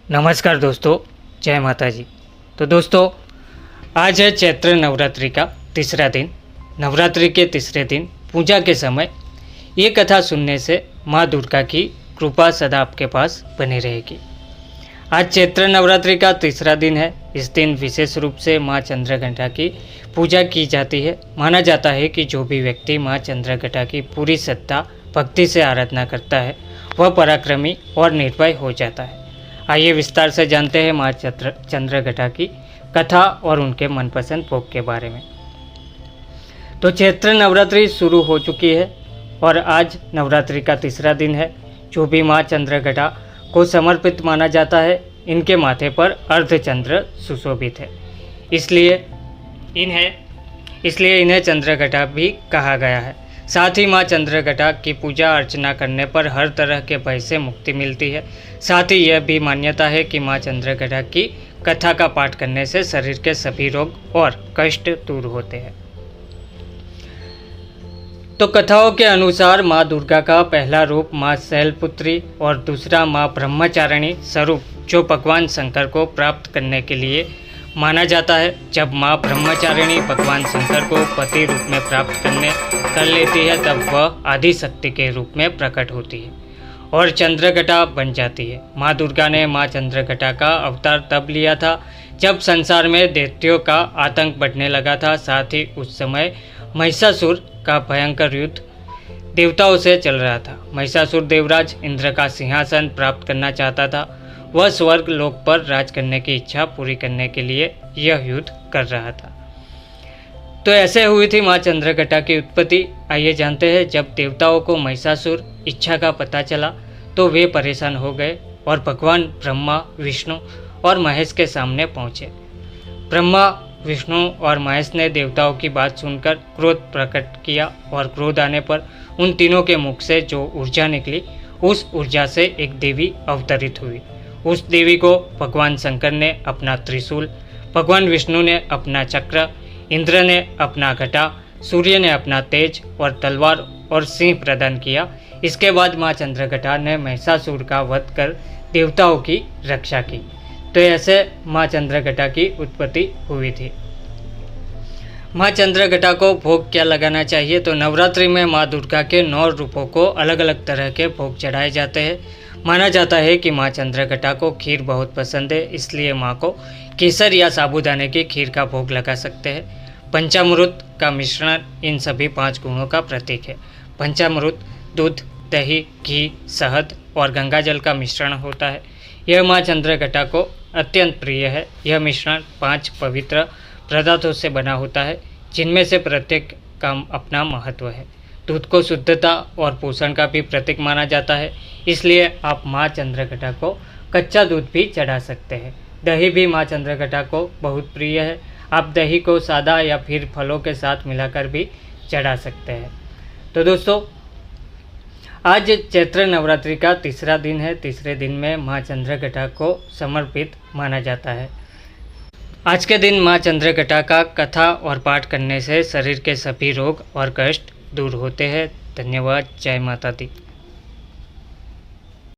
नमस्कार दोस्तों, जय माता जी। तो दोस्तों, आज है चैत्र नवरात्रि का तीसरा दिन। नवरात्रि के तीसरे दिन पूजा के समय ये कथा सुनने से माँ दुर्गा की कृपा सदा आपके पास बनी रहेगी। आज चैत्र नवरात्रि का तीसरा दिन है। इस दिन विशेष रूप से माँ चंद्रघंटा की पूजा की जाती है। माना जाता है कि जो भी व्यक्ति माँ चंद्रघंटा की पूरी श्रद्धा भक्ति से आराधना करता है वह पराक्रमी और निर्भय हो जाता है। आइए विस्तार से जानते हैं माँ चंद्रघंटा की कथा और उनके मनपसंद भोग के बारे में। तो चैत्र नवरात्रि शुरू हो चुकी है और आज नवरात्रि का तीसरा दिन है। जो भी माँ चंद्रघंटा को समर्पित माना जाता है, इनके माथे पर अर्धचंद्र सुशोभित है, इसलिए इन्हें चंद्रघंटा भी कहा गया है। साथ ही माँ चंद्रघंटा की पूजा अर्चना करने पर हर तरह के भय से मुक्ति मिलती है। साथ ही यह भी मान्यता है कि माँ चंद्रघंटा की कथा का पाठ करने से शरीर के सभी रोग और कष्ट दूर होते हैं। तो कथाओं के अनुसार माँ दुर्गा का पहला रूप माँ शैलपुत्री और दूसरा माँ ब्रह्मचारिणी स्वरूप जो भगवान शंकर को प्राप्त करने के लिए माना जाता है। जब माँ ब्रह्मचारिणी भगवान शंकर को पति रूप में प्राप्त कर लेती है, तब वह आदि शक्ति के रूप में प्रकट होती है और चंद्रघंटा बन जाती है। माँ दुर्गा ने माँ चंद्रघंटा का अवतार तब लिया था जब संसार में दैत्यों का आतंक बढ़ने लगा था। साथ ही उस समय महिषासुर का भयंकर युद्ध देवताओं से चल रहा था। महिषासुर देवराज इंद्र का सिंहासन प्राप्त करना चाहता था। वह स्वर्ग लोक पर राज करने की इच्छा पूरी करने के लिए यह युद्ध कर रहा था। तो ऐसे हुई थी माँ चंद्रघंटा की उत्पत्ति। आइए जानते हैं। जब देवताओं को महिषासुर इच्छा का पता चला तो वे परेशान हो गए और भगवान ब्रह्मा, विष्णु और महेश के सामने पहुँचे। ब्रह्मा, विष्णु और महेश ने देवताओं की बात सुनकर क्रोध प्रकट किया और क्रोध आने पर उन तीनों के मुख से जो ऊर्जा निकली, उस ऊर्जा से एक देवी अवतरित हुई। उस देवी को भगवान शंकर ने अपना त्रिशूल, भगवान विष्णु ने अपना चक्र, इंद्र ने अपना घटा, सूर्य ने अपना तेज और तलवार और सिंह प्रदान किया। इसके बाद माँ चंद्रघंटा ने महिषासुर का वध कर देवताओं की रक्षा की। तो ऐसे माँ चंद्रघंटा की उत्पत्ति हुई थी। माँ चंद्रघंटा को भोग क्या लगाना चाहिए? तो नवरात्रि में माँ दुर्गा के 9 रूपों को अलग अलग तरह के भोग चढ़ाए जाते हैं। माना जाता है कि माँ चंद्रघंटा को खीर बहुत पसंद है, इसलिए माँ को केसर या साबूदाने की खीर का भोग लगा सकते हैं। पंचामृत का मिश्रण इन सभी 5 गुणों का प्रतीक है। पंचामृत दूध, दही, घी, शहद और गंगाजल का मिश्रण होता है। यह माँ चंद्रघंटा को अत्यंत प्रिय है। यह मिश्रण 5 पवित्र पदार्थों से बना होता है, जिनमें से प्रत्येक का अपना महत्व है। दूध को शुद्धता और पोषण का भी प्रतीक माना जाता है, इसलिए आप माँ चंद्रघंटा को कच्चा दूध भी चढ़ा सकते हैं। दही भी माँ चंद्रघंटा को बहुत प्रिय है। आप दही को सादा या फिर फलों के साथ मिलाकर भी चढ़ा सकते हैं। तो दोस्तों, आज चैत्र नवरात्रि का तीसरा दिन है। तीसरे दिन में माँ चंद्रघंटा को समर्पित माना जाता है। आज के दिन माँ चंद्रघंटा का कथा और पाठ करने से शरीर के सभी रोग और कष्ट दूर होते हैं। धन्यवाद। जय माता दी।